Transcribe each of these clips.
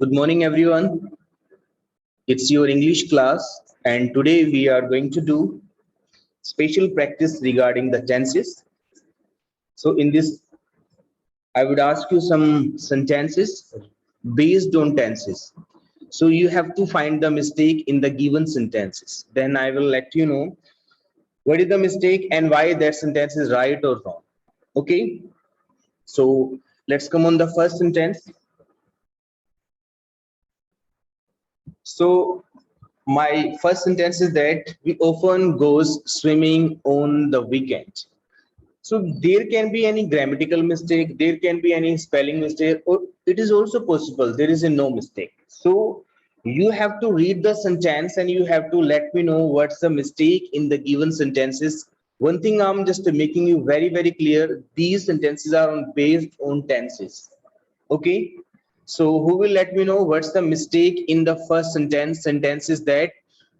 Good morning, everyone. It's your English class, and today we are going to do special practice regarding the tenses. So, in this, I would ask you some sentences based on tenses. So, you have to find the mistake in the given sentences. Then I will let you know what is the mistake and why that sentence is right or wrong. Okay. So, let's come on the first sentence. So, my first sentence is that we often goes swimming on the weekend. So there can be any grammatical mistake, there can be any spelling mistake, or it is also possible there is a no mistake. So you have to read the sentence and you have to let me know what's the mistake in the given sentences. One thing I'm just making you very clear, these sentences are based on tenses. Okay, so who will let me know what's the mistake in the first sentence? Sentence is that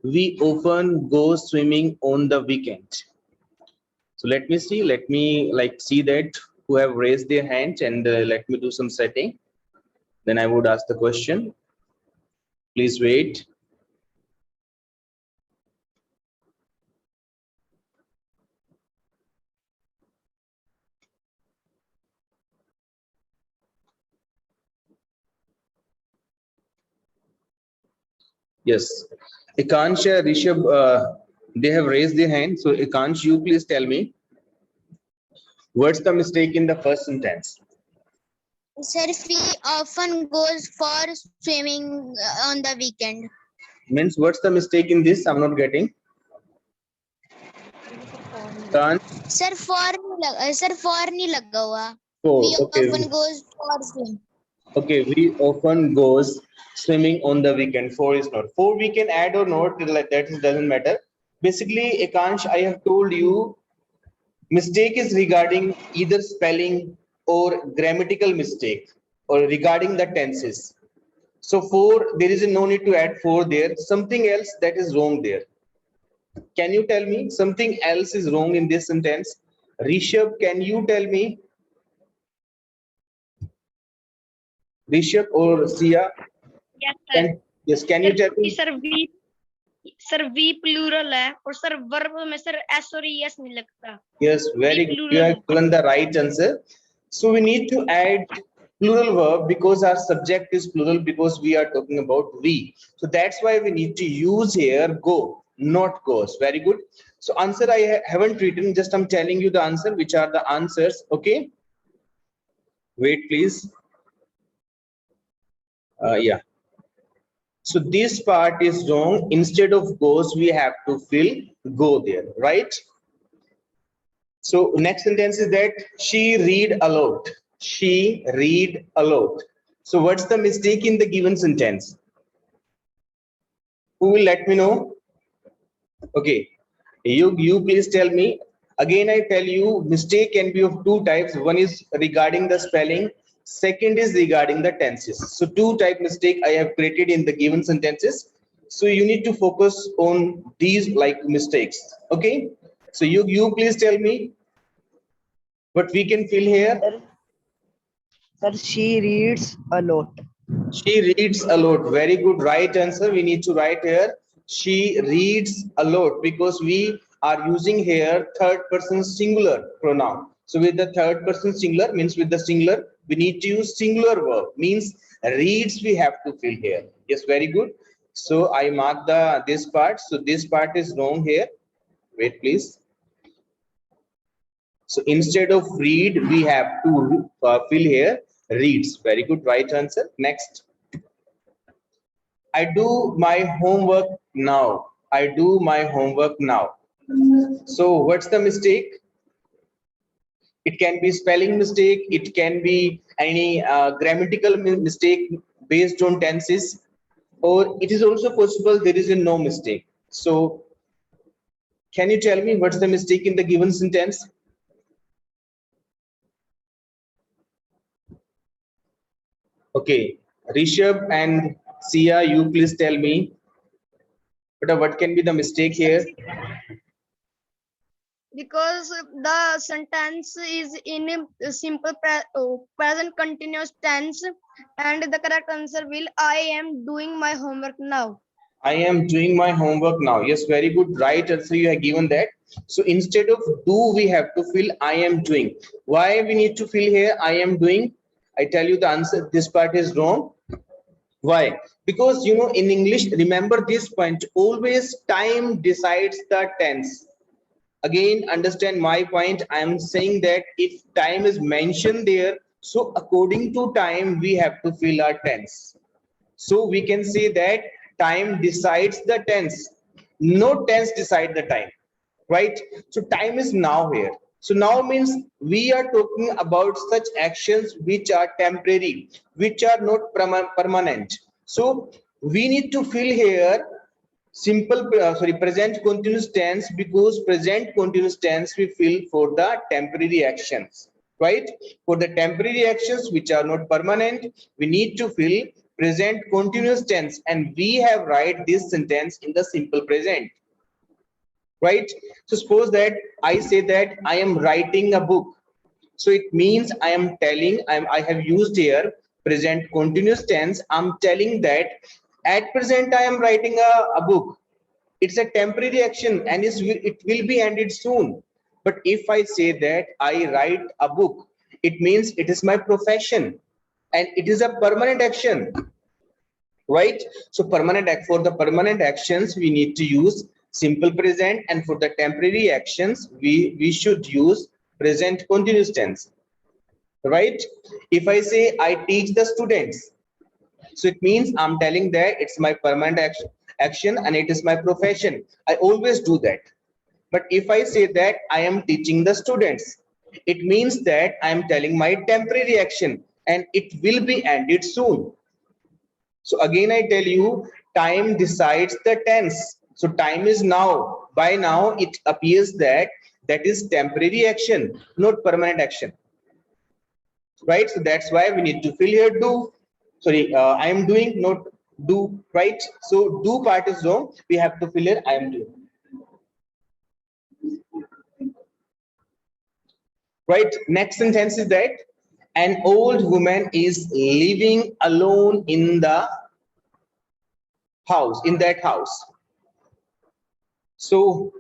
we often go swimming on the weekend. So let me see, let me see that who have raised their hands, and let me do some setting. Then I would ask the question. Please wait. Yes, Ekansh, Rishabh, they have raised their hand. So Ekansh, you please tell me what's the mistake in the first sentence? Sir, we often goes for swimming on the weekend. Means what's the mistake in this? I'm not getting. Sir, for नहीं लगा हुआ. Oh, We okay. often goes for swim. Okay, we often goes swimming on the weekend. For is not. For we can add or not, like that doesn't matter. Basically, Ekansh, I have told you mistake is regarding either spelling or grammatical mistake or regarding the tenses. So for there is no need to add for there. Something else that is wrong there. Can you tell me something else is wrong in this sentence? Rishabh, can you tell me? Rishabh or Sia? Yes, sir. Yes, can you tell me? Sir we plural है और sir verb में sir S और S नहीं लगता. Yes, very good. You have given the right answer. So we need to add plural verb because our subject is plural because we are talking about we. So that's why we need to use here go, not goes. Very good. So answer I haven't written, just I'm telling you the answer, which are the answers. Okay. Wait, please. Yeah. So this part is wrong. Instead of goes, we have to fill go there, right? So next sentence is that she read a lot. She read a lot. So what's the mistake in the given sentence? Who will let me know? Okay, you please tell me. Again, I tell you mistake can be of two types. One is regarding the spelling. Second is regarding the tenses. So two type mistake I have created in the given sentences. So you need to focus on these like mistakes. Okay. So you please tell me what we can fill here. Sir, she reads a lot. She reads a lot. Very good, right answer. We need to write here. She reads a lot because we are using here third person singular pronoun. So with the third person singular means with the singular, we need to use singular verb. Means reads we have to fill here. Yes, very good. So I mark the this part. So this part is wrong here. Wait, please. So instead of read, we have to fill here reads. Very good, right answer. Next. I do my homework now. I do my homework now. So what's the mistake? It can be spelling mistake. It can be any grammatical mistake based on tenses, or it is also possible there is a no mistake. So can you tell me what's the mistake in the given sentence? Okay, Rishabh and Sia, you please tell me. But what can be the mistake here? because the sentence is in a simple present continuous tense, and the correct answer will I am doing my homework now. I am doing my homework now. Yes, very good. Right answer you have given that. So instead of do, we have to fill I am doing. Why we need to fill here I am doing? I tell you the answer. This part is wrong. Why? Because you know in English, remember this point. Always time decides the tense. Again, understand my point. I am saying that if time is mentioned there, so according to time, we have to fill our tense. So we can say that time decides the tense. No tense decide the time, right? So time is now here. So now means we are talking about such actions which are temporary, which are not permanent. So we need to fill here simple present continuous tense, because present continuous tense we fill for the temporary actions, right? For the temporary actions which are not permanent, we need to fill present continuous tense, and we have write this sentence in the simple present, right? So suppose that I say that I am writing a book, so it means I am telling, I have used here present continuous tense. I'm telling that at present I am writing a book. It's a temporary action and it will be ended soon. But if I say that I write a book, it means it is my profession and it is a permanent action, right? So permanent act, for the permanent actions we need to use simple present, and for the temporary actions we should use present continuous tense, right? If I say I teach the students, so it means I'm telling that it's my permanent action and it is my profession. I always do that. But if I say that I am teaching the students, it means that I am telling my temporary action and it will be ended soon. So again, I tell you, time decides the tense. So time is now. By now, it appears that that is temporary action, not permanent action, right? So that's why we need to fill here do. Sorry, I am doing, not do, right? So do part is wrong. We have to fill here I am doing. Right? Next sentence is that an old woman is living alone in the house, in that house. So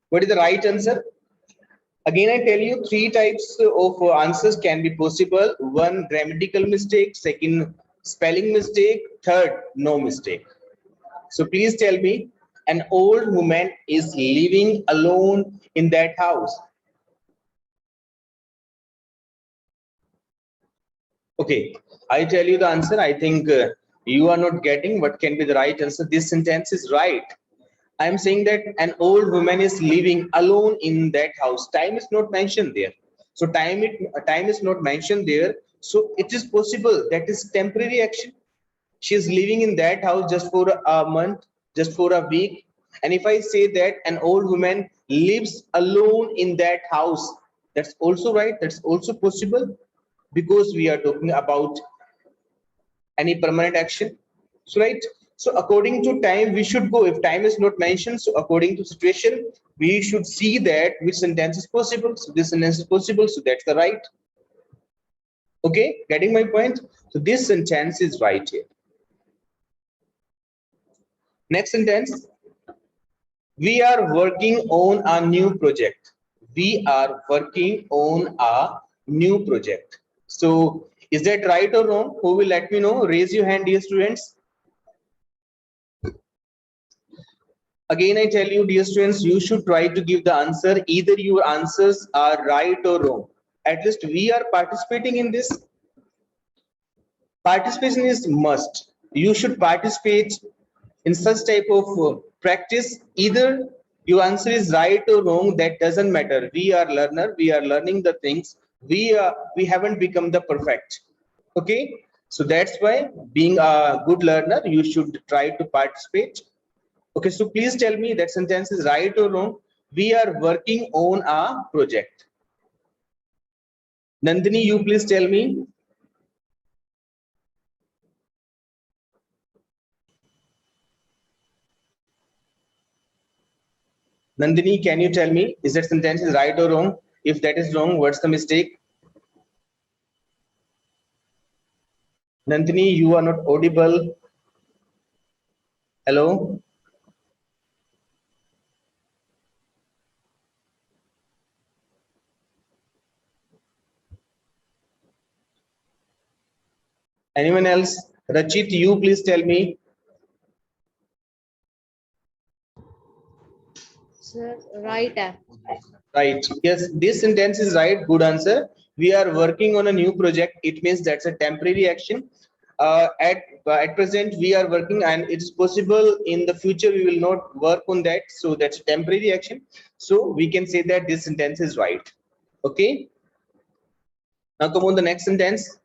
what is the right answer? Again, I tell you three types of answers can be possible. One, grammatical mistake. Second, spelling mistake. Third, no mistake. So please tell me, an old woman is living alone in that house. Okay, I tell you the answer. I think you are not getting what can be the right answer. This sentence is right. I am saying that an old woman is living alone in that house. Time is not mentioned there. So time is not mentioned there. So it is possible that is temporary action. She is living in that house just for a month, just for a week. And if I say that an old woman lives alone in that house, that's also right. That's also possible, because we are talking about any permanent action. So right, so according to time we should go. If time is not mentioned, so according to situation we should see that which sentence is possible. So this sentence is possible, so that's the right. Okay, getting my point? So this sentence is right here. Next sentence, we are working on a new project. We are working on a new project. So is that right or wrong? Who will let me know? Raise your hand, dear students. Again, I tell you, dear students, you should try to give the answer. Either your answers are right or wrong. At least we are participating in this. Participation is must. You should participate in such type of practice. Either your answer is right or wrong, that doesn't matter. We are learner. We are learning the things. We haven't become the perfect. Okay, so that's why being a good learner, you should try to participate. Okay, so please tell me that sentence is right or wrong. We are working on a project. Nandini, you please tell me. Nandini, can you tell me, is that sentence is right or wrong? If that is wrong, what's the mistake? Nandini, you are not audible. Hello? Anyone else? Rachit, you please tell me. Sir, right. Right. Yes, this sentence is right. Good answer. We are working on a new project. It means that's a temporary action. At present, we are working, and it's possible in the future we will not work on that. So that's a temporary action. So we can say that this sentence is right. Okay. Now come on the next sentence.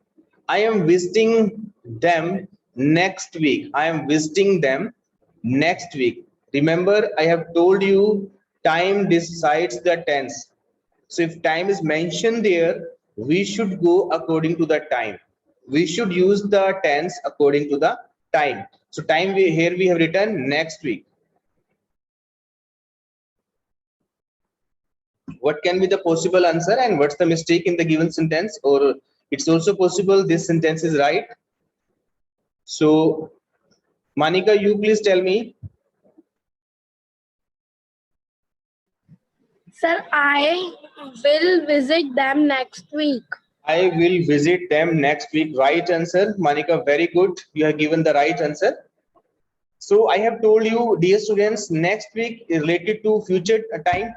I am visiting them next week. I am visiting them next week. Remember, I have told you time decides the tense. So if time is mentioned there, we should go according to the time. We should use the tense according to the time. So time here we have written next week. What can be the possible answer and what's the mistake in the given sentence? Or it's also possible this sentence is right. So Manika, you please tell me. Sir, I will visit them next week. I will visit them next week. Right answer. Manika, very good. You have given the right answer. So I have told you, dear students, next week is related to future time.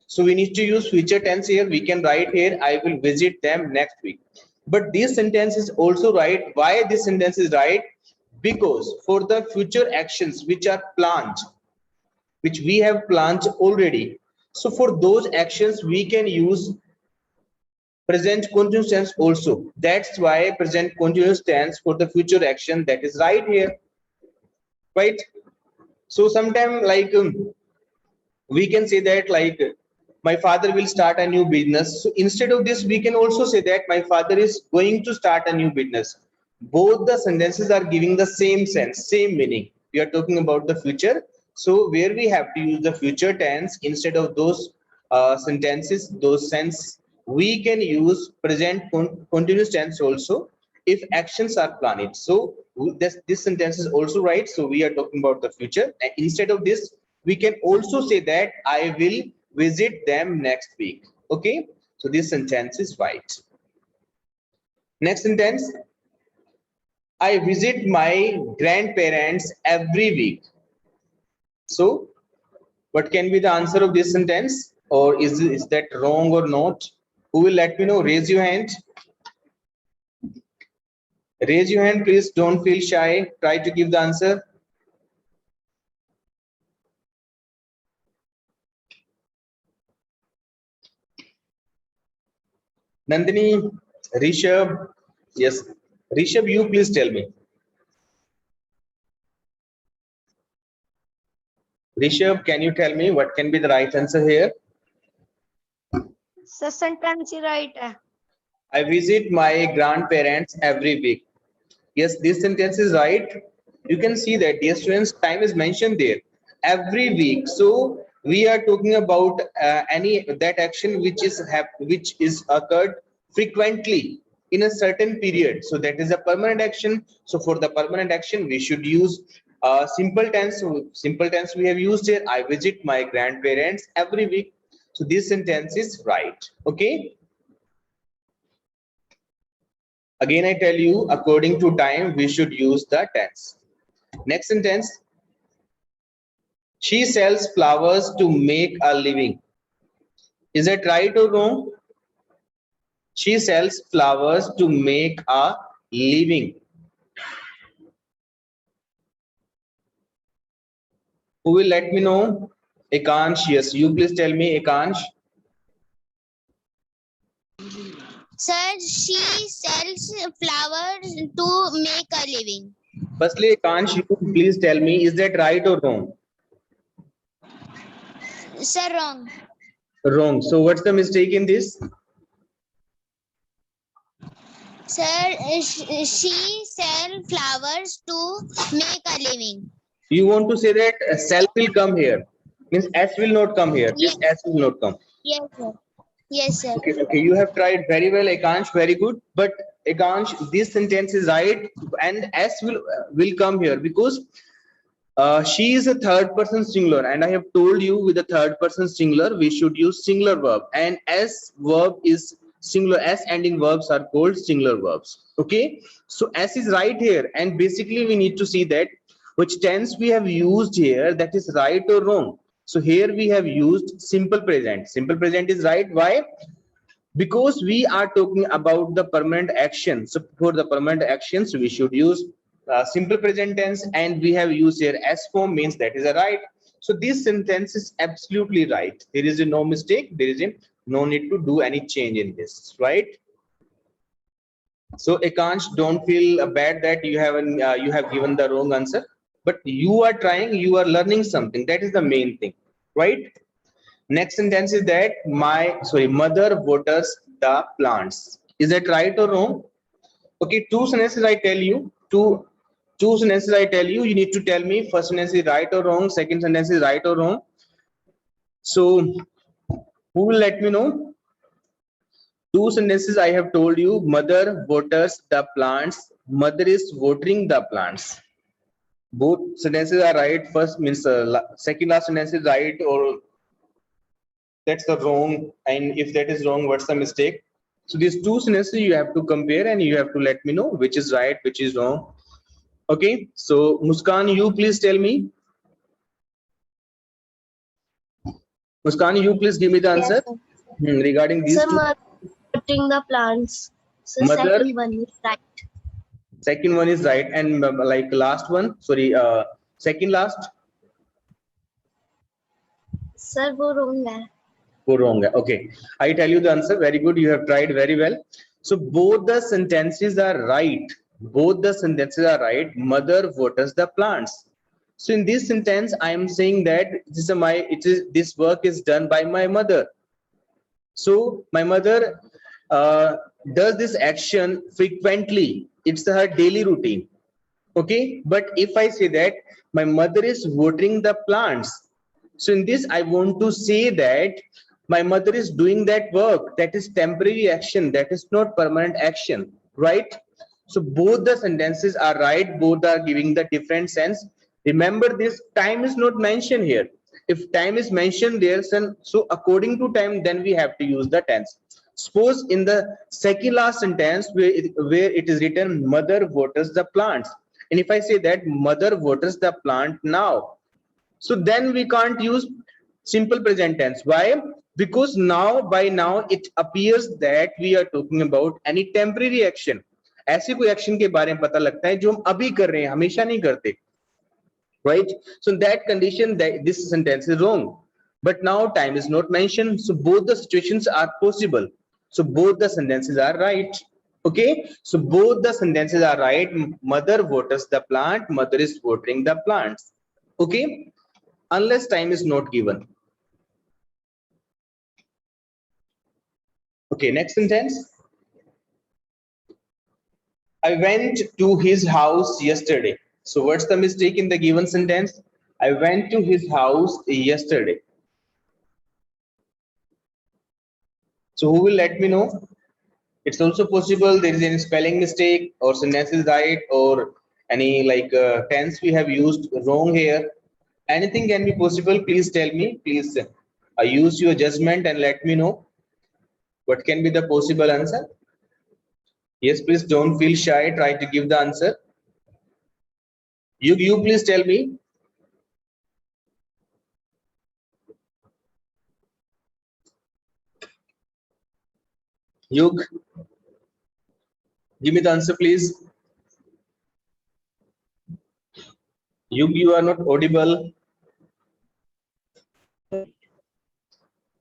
So we need to use future tense here. We can write here, I will visit them next week. But this sentence is also right. Why this sentence is right? Because for the future actions which are planned, which we have planned already. So for those actions, we can use present continuous tense also. That's why present continuous tense for the future action, that is right here. Right? So sometime like we can say that like my father will start a new business. So instead of this, we can also say that my father is going to start a new business. Both the sentences are giving the same sense, same meaning. We are talking about the future. So where we have to use the future tense instead of those sentences, those sense, we can use present continuous tense also if actions are planned. So this sentence is also right. So we are talking about the future. And instead of this, we can also say that I will visit them next week. Okay, so this sentence is right. Next sentence, I visit my grandparents every week. So what can be the answer of this sentence, or is that wrong or not? Who will let me know? Raise your hand. Raise your hand, please. Don't feel shy. Try to give the answer. Nandini, Rishabh, yes, Rishabh, you please tell me. Rishabh, can you tell me what can be the right answer here? Sir, sentence is right. I visit my grandparents every week. Yes, this sentence is right. You can see that, dear students, time is mentioned there every week. So we are talking about any that action which is occurred frequently in a certain period. So that is a permanent action. So for the permanent action, we should use simple tense. So simple tense we have used here. I visit my grandparents every week. So this sentence is right. Okay. Again, I tell you, according to time, we should use the tense. Next sentence. She sells flowers to make a living. Is that right or wrong? She sells flowers to make a living. Who will let me know? Ekansh, yes, you please tell me, Ekansh. Sir, she sells flowers to make a living. Firstly, Ekansh, you please tell me, is that right or wrong? Sir, wrong. Wrong. So what's the mistake in this? Sir, she sells flowers to make a living. You want to say that sell will come here. Means S will not come here. This Yes. S will not come. Yes, sir. Yes, sir. Okay, okay, you have tried very well, Ekansh, very good. But Ekansh, this sentence is right, and S will come here because she is a third person singular, and I have told you with the third person singular we should use singular verb, and S verb is singular. S ending verbs are called singular verbs. Okay, so S is right here, and basically we need to see that which tense we have used here, that is right or wrong. So here we have used simple present. Simple present is right. Why? Because we are talking about the permanent action. So for the permanent actions we should use simple present tense, and we have used here S form, means that is a right. So this sentence is absolutely right. There is no mistake. There is no need to do any change in this, right? So Ekansh, don't feel bad that you have given the wrong answer, but you are trying, you are learning something. That is the main thing, right? Next sentence is that mother waters the plants. Is that right or wrong? Okay, two sentences I tell you. Two sentences I tell you. You need to tell me first sentence is right or wrong. Second sentence is right or wrong. So who will let me know? Two sentences I have told you. Mother waters the plants. Mother is watering the plants. Both sentences are right. First means second last sentence is right, or that's the wrong. And if that is wrong, what's the mistake? So these two sentences you have to compare, and you have to let me know which is right, which is wrong. Okay, so Muskan, you please tell me. Muskan, you please give me the answer regarding these Sir, two. watering the plants. So Mother. second one is right. Second one is right, and like last one, sorry, second last. Sir, वो wrong है. Go wrong. Okay, I tell you the answer. Very good. You have tried very well. So both the sentences are right. Both the sentences are right. Mother waters the plants. So in this sentence, I am saying that this work is done by my mother. So my mother does this action frequently. It's her daily routine. Okay, but if I say that my mother is watering the plants, so in this I want to say that my mother is doing that work. That is temporary action. That is not permanent action, right? So both the sentences are right. Both are giving the different sense. Remember, this time is not mentioned here. If time is mentioned there, so according to time, then we have to use the tense. Suppose in the second last sentence where it is written mother waters the plants, and if I say that mother waters the plant now, so then we can't use simple present tense. Why? Because by now it appears that we are talking about any temporary action. ऐसी कोई action के बारे में पता लगता है जो हम अभी कर रहे हैं, हमेशा नहीं करते, right? So in that condition, this sentence is wrong. But now time is not mentioned, so both the situations are possible. So both the sentences are right. Okay, so both the sentences are right. Mother waters the plant, mother is watering the plants. Okay, unless time is not given. Okay, next sentence. I went to his house yesterday. So what's the mistake in the given sentence? I went to his house yesterday. So who will let me know? It's also possible there is any spelling mistake, or sentence is right, or any tense we have used wrong here. Anything can be possible. Please tell me. Please use your judgment and let me know what can be the possible answer. Yes, please don't feel shy. Try to give the answer. You please tell me. Yug, give me the answer, please. Yug, you are not audible.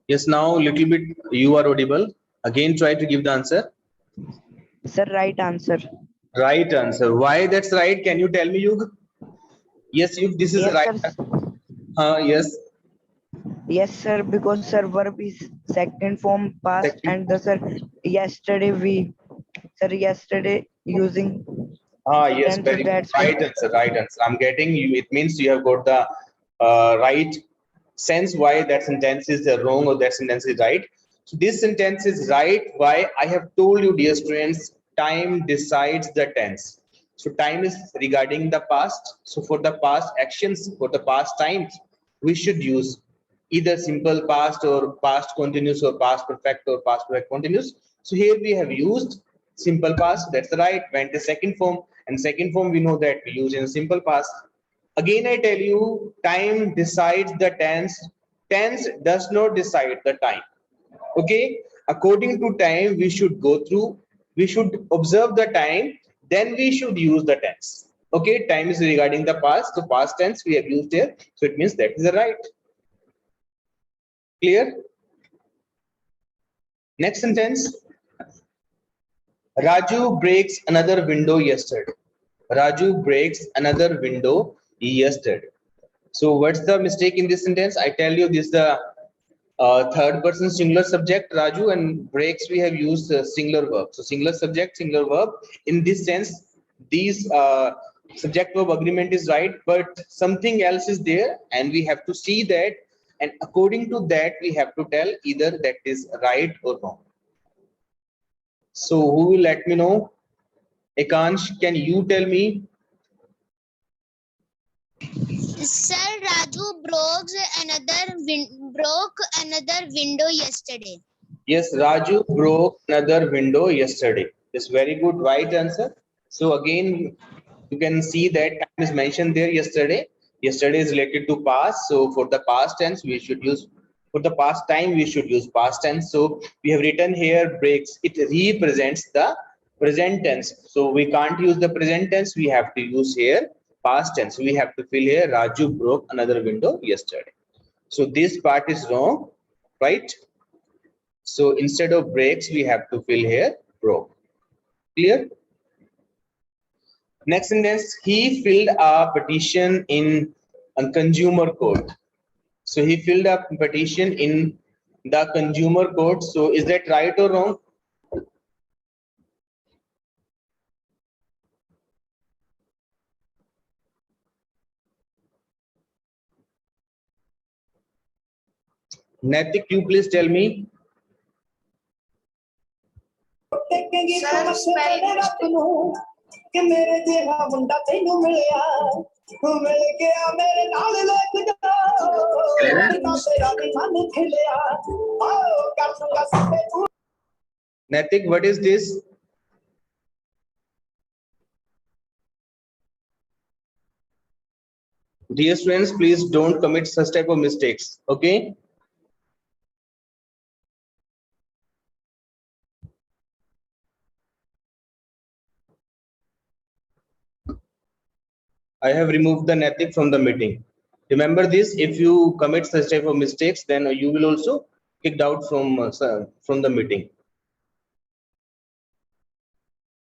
Yes, now little bit you are audible. Again, try to give the answer. Sir, right answer. Right answer. Why that's right? Can you tell me, Yug? Yes, Yug, this is Yes, right. sir. Yes. Yes, sir. Because sir, verb is second form past, Second. and the sir yesterday using. Yes, Then, very so that's right answer. Right answer. I'm getting you. It means you have got the right sense why that sentence is wrong or that sentence is right. So this sentence is right. Why? I have told you, dear students, time decides the tense. So time is regarding the past. So for the past actions, for the past times, we should use either simple past or past continuous or past perfect or past perfect continuous. So here we have used simple past. That's right. Went the second form, and second form we know that we use in simple past. Again, I tell you, time decides the tense. Tense does not decide the time. Okay, according to time, we should go through, we should observe the time, then we should use the tense. Okay, time is regarding the past, so past tense we have used here, so it means that is the right. Clear? Next sentence. Raju breaks another window yesterday. Raju breaks another window yesterday. So what's the mistake in this sentence? I tell you, this is the third person singular subject Raju, and breaks we have used singular verb. So singular subject, singular verb. In this sense, these subject verb agreement is right, but something else is there, and we have to see that, and according to that we have to tell either that is right or wrong. So who will let me know? Ekansh, can you tell me? Sir, Raju broke another window yesterday. Yes, Raju broke another window yesterday. It's very good, right answer. So again, you can see that time is mentioned there yesterday. Yesterday is related to past. So for the past tense, we should use, for the past time, we should use past tense. So we have written here breaks. It represents the present tense. So we can't use the present tense. We have to use here past tense. We have to fill here Raju broke another window yesterday. So this part is wrong, right? So instead of breaks, we have to fill here broke. Clear? Next sentence, he filled a petition in a consumer court. So he filled a petition in the consumer court. So is that right or wrong? Natik, you please tell me. Natik, what is this? Dear students, please don't commit such type of mistakes. Okay. I have removed the Natik from the meeting. Remember this, if you commit such type of mistakes, then you will also kicked out from the meeting.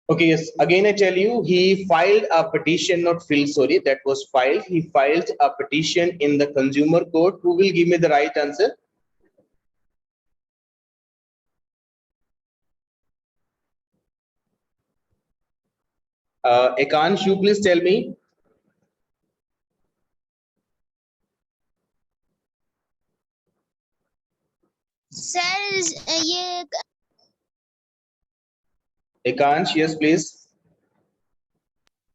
Okay, yes, again I tell you, he filed a petition, not filled, sorry, that was filed. He filed a petition in the consumer court. Who will give me the right answer? Ekansh, you please tell me. Sir, ये Ekansh, yes, please.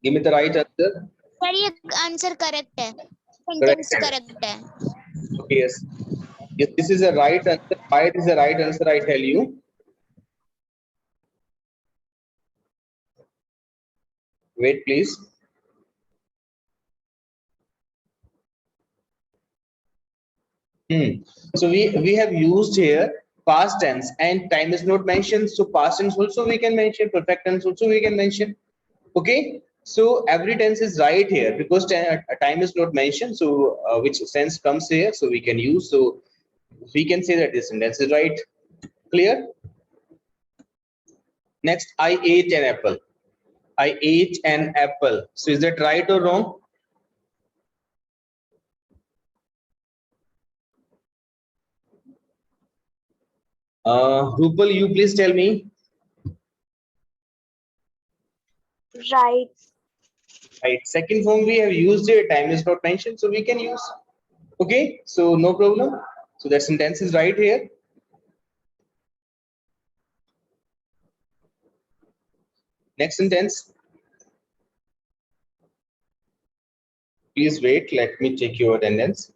Give me the right answer. Sir ये answer correct है, Correct. Sentence correct है. Okay, yes. Yes, this is a right answer. Why it is a right answer, I tell you. Wait, please. So we have used here past tense, and time is not mentioned. So past tense also we can mention, perfect tense also we can mention. Okay. So every tense is right here because time is not mentioned. So which sense comes here? So we can use. So we can say that this sentence is right. Clear? Next, I ate an apple. I ate an apple. So is that right or wrong? Rupal, you please tell me. Right. Right. Second form we have used here. Time is not mentioned, so we can use. Okay, so no problem. So that sentence is right here. Next sentence. Please wait. Let me check your attendance.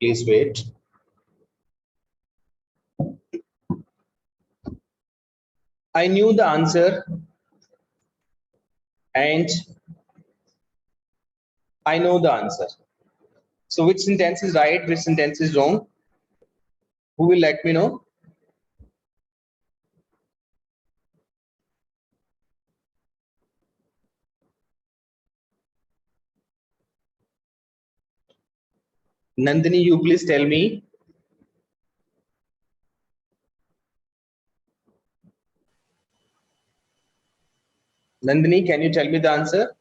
Please wait. I knew the answer and I know the answer. So which sentence is right? Which sentence is wrong? Who will let me know? Nandini, you please tell me. Nandini, can you tell me the answer?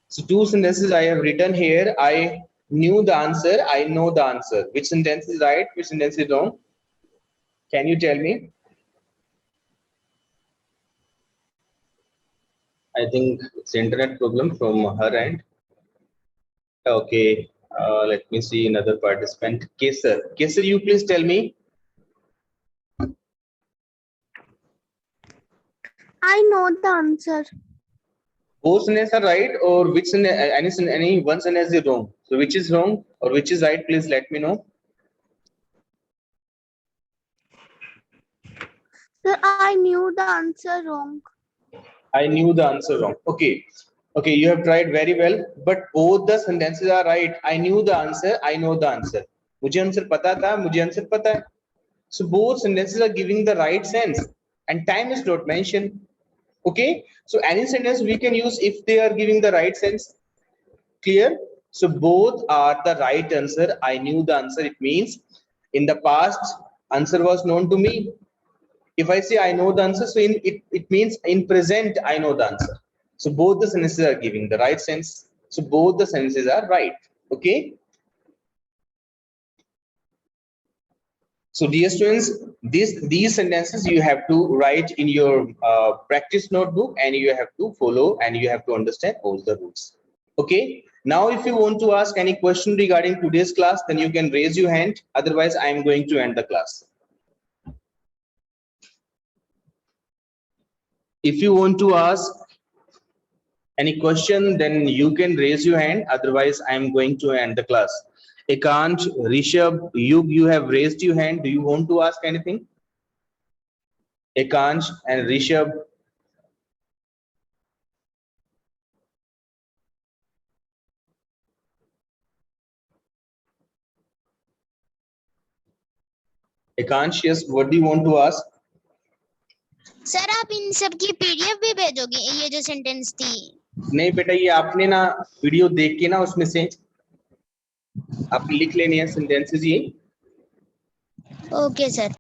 So two sentences I have written here. I knew the answer. I know the answer. Which sentence is right? Which sentence is wrong? Can you tell me? I think it's internet problem from her end. Okay. Let me see another participant. Kesar. Kesar, you please tell me. I know the answer. Both sentences are right, or which any one sentence is wrong? So which is wrong or which is right? Please let me know. Sir, I knew the answer wrong. I knew the answer wrong. Okay. Okay, you have tried very well, but both the sentences are right. I knew the answer. I know the answer. मुझे answer पता था. मुझे answer पता है. So both sentences are giving the right sense, and time is not mentioned. Okay. So any sentence we can use if they are giving the right sense. Clear? So both are the right answer. I knew the answer. It means in the past answer was known to me. If I say I know the answer, so it means in present I know the answer. So both the sentences are giving the right sense. So both the sentences are right. Okay. So dear students, these sentences you have to write in your practice notebook, and you have to follow and you have to understand all the rules. Okay. Now, if you want to ask any question regarding today's class, then you can raise your hand. Otherwise, I am going to end the class. If you want to ask any question, then you can raise your hand. Otherwise, I am going to end the class. Ekant, Rishabh, you have raised your hand. Do you want to ask anything? Ekant and Rishabh. Ekant, yes, what do you want to ask? Sir आप इन सब की PDF भी भेजोगे ये जो sentence थी? नहीं बेटा, ये आपने ना वीडियो देख के ना उसमें से आप लिख लेनी है सेंटेंसेस ये. Okay sir.